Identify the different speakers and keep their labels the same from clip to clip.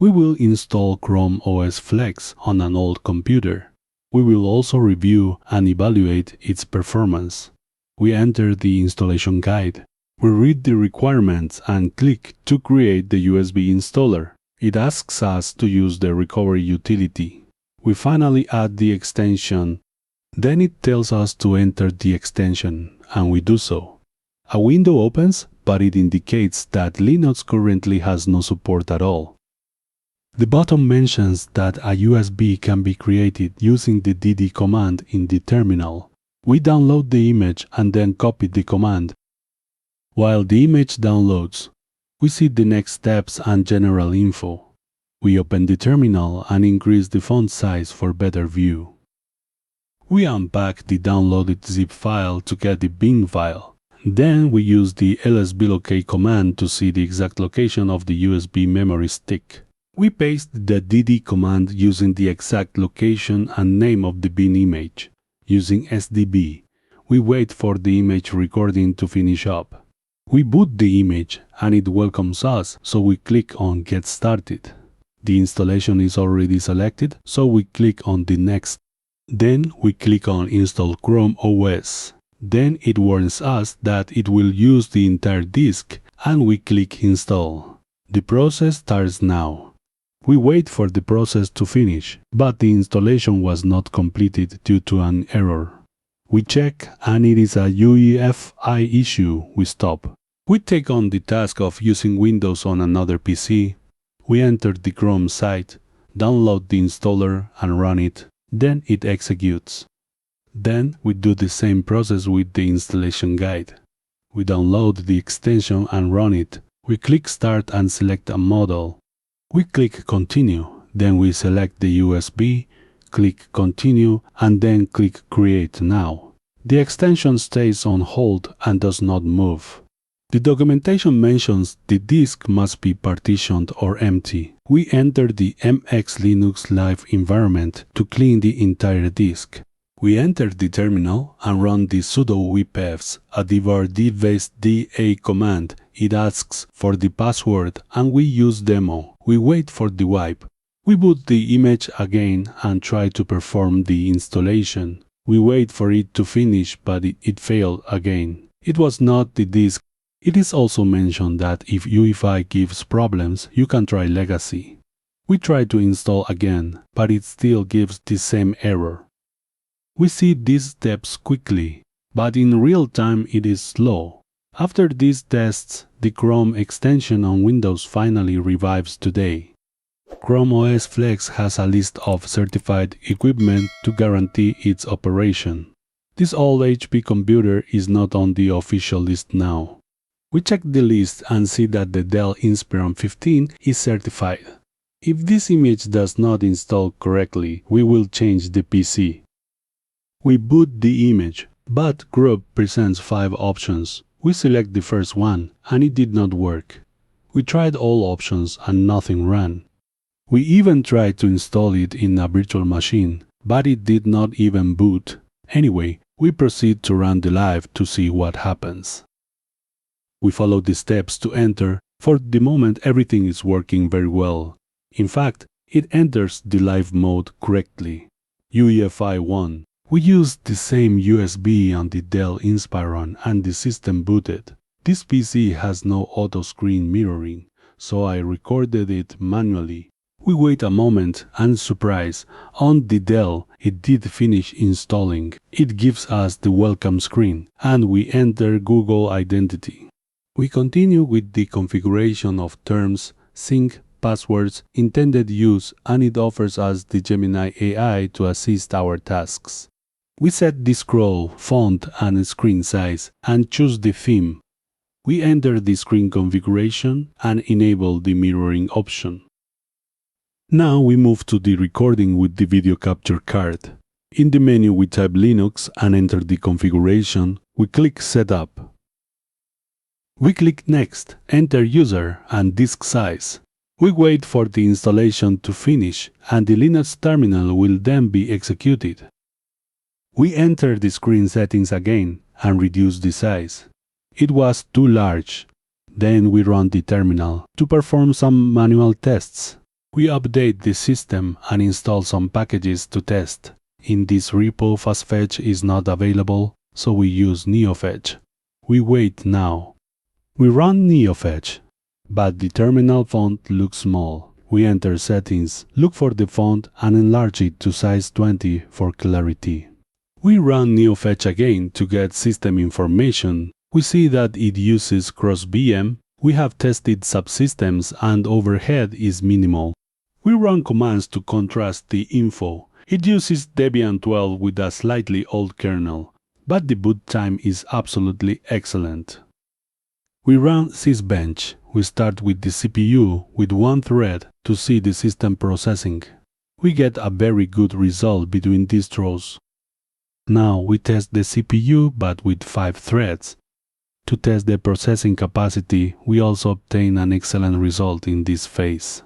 Speaker 1: We will install Chrome OS Flex on an old computer. We will also review and evaluate its performance. We enter the installation guide. We read the requirements and click to create the USB installer. It asks us to use the recovery utility. We finally add the extension. Then it tells us to enter the extension, and we do so. A window opens, but it indicates that Linux currently has no support at all. The bottom mentions that a USB can be created using the dd command in the terminal. We download the image and then copy the command. While the image downloads, we see the next steps and general info. We open the terminal and increase the font size for better view. We unpack the downloaded zip file to get the bin file. Then we use the lsblk command to see the exact location of the USB memory stick. We paste the dd command using the exact location and name of the bin image. Using SDB, we wait for the image recording to finish up. We boot the image and it welcomes us, so we click on Get Started. The installation is already selected, so we click on the Next. Then we click on Install Chrome OS. Then it warns us that it will use the entire disk, and we click Install. The process starts now. We wait for the process to finish, but the installation was not completed due to an error. We check, and it is a UEFI issue. We stop. We take on the task of using Windows on another PC. We enter the Chrome site, download the installer and run it. Then it executes. Then we do the same process with the installation guide. We download the extension and run it. We click Start and select a model. We click Continue. Then we select the USB, click Continue, and then click Create Now. The extension stays on hold and does not move. The documentation mentions the disk must be partitioned or empty. We enter the MX Linux Live environment to clean the entire disk. We enter the terminal and run the sudo wpfs a dvar-dvest-da command. It asks for the password and we use demo. We wait for the wipe. We boot the image again and try to perform the installation. We wait for it to finish, but it failed again. It was not the disk. It is also mentioned that if UEFI gives problems, you can try legacy. We try to install again, but it still gives the same error. We see these steps quickly, but in real time it is slow. After these tests, the Chrome extension on Windows finally revives today. Chrome OS Flex has a list of certified equipment to guarantee its operation. This old HP computer is not on the official list now. We check the list and see that the Dell Inspiron 15 is certified. If this image does not install correctly, we will change the PC. We boot the image, but Group presents 5 options. We select the first one, and it did not work. We tried all options and nothing ran. We even tried to install it in a virtual machine, but it did not even boot. Anyway, we proceed to run the live to see what happens. We follow the steps to enter. For the moment, everything is working very well. In fact, it enters the live mode correctly. UEFI 1. We used the same USB on the Dell Inspiron and the system booted. This PC has no auto screen mirroring, so I recorded it manually. We wait a moment and surprise, on the Dell it did finish installing. It gives us the welcome screen and we enter Google Identity. We continue with the configuration of terms, sync, passwords, intended use, and it offers us the Gemini AI to assist our tasks. We set the scroll, font, and screen size and choose the theme. We enter the screen configuration and enable the mirroring option. Now we move to the recording with the video capture card. In the menu we type Linux and enter the configuration. We click Setup. We click Next, enter user and disk size. We wait for the installation to finish and the Linux terminal will then be executed. We enter the screen settings again and reduce the size. It was too large. Then we run the terminal to perform some manual tests. We update the system and install some packages to test. In this repo, FastFetch is not available, so we use Neofetch. We wait now. We run Neofetch, but the terminal font looks small. We enter Settings, look for the font and enlarge it to size 20 for clarity. We run Neofetch again to get system information. We see that it uses cross VM. We have tested subsystems and overhead is minimal. We run commands to contrast the info. It uses Debian 12 with a slightly old kernel, but the boot time is absolutely excellent. We run Sysbench. We start with the CPU with one thread to see the system processing. We get a very good result between distros. Now we test the CPU but with 5 threads. To test the processing capacity, we also obtain an excellent result in this phase.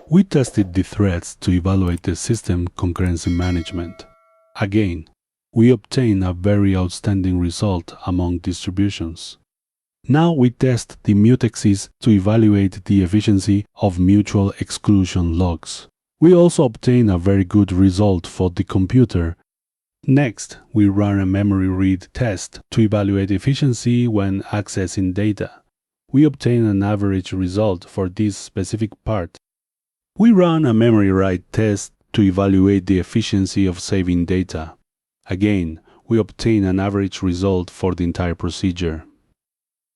Speaker 1: We tested the threads to evaluate the system concurrency management. Again, we obtain a very outstanding result among distributions. Now we test the mutexes to evaluate the efficiency of mutual exclusion logs. We also obtain a very good result for the computer. Next, we run a memory read test to evaluate efficiency when accessing data. We obtain an average result for this specific part. We run a memory write test to evaluate the efficiency of saving data. Again, we obtain an average result for the entire procedure.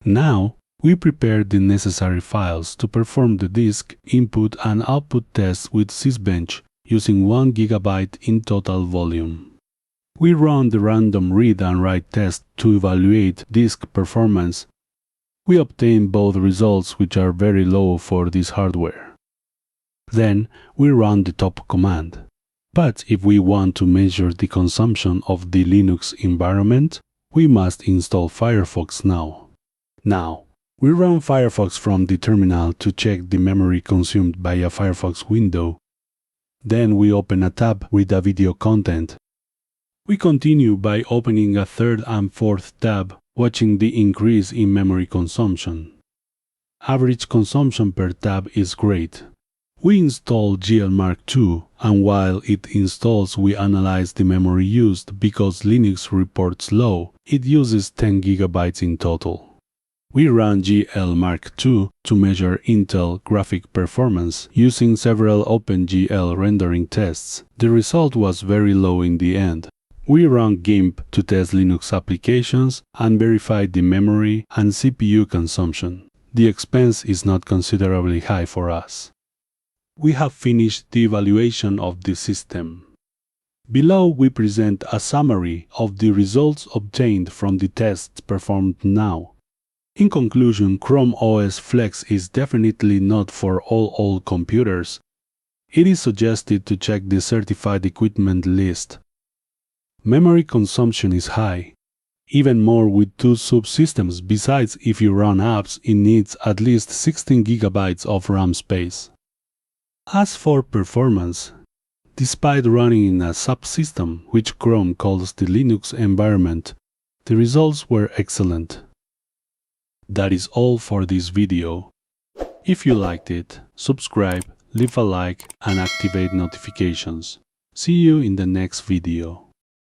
Speaker 1: Now, we prepare the necessary files to perform the disk input and output tests with Sysbench using 1 GB in total volume. We run the random read and write test to evaluate disk performance. We obtain both results which are very low for this hardware. Then we run the top command. But if we want to measure the consumption of the Linux environment, we must install Firefox now. Now, we run Firefox from the terminal to check the memory consumed by a Firefox window. Then we open a tab with a video content. We continue by opening a third and fourth tab, watching the increase in memory consumption. Average consumption per tab is great. We install GLMark2, and while it installs we analyze the memory used because Linux reports low. It uses 10 GB in total. We run GLMark2 to measure Intel graphic performance using several OpenGL rendering tests. The result was very low in the end. We run GIMP to test Linux applications and verify the memory and CPU consumption. The expense is not considerably high for us. We have finished the evaluation of the system. Below we present a summary of the results obtained from the tests performed now. In conclusion, Chrome OS Flex is definitely not for all old computers. It is suggested to check the certified equipment list. Memory consumption is high, even more with 2 subsystems. Besides, if you run apps, it needs at least 16 GB of RAM space. As for performance, despite running in a subsystem which Chrome calls the Linux environment, the results were excellent. That is all for this video. If you liked it, subscribe, leave a like and activate notifications. See you in the next video.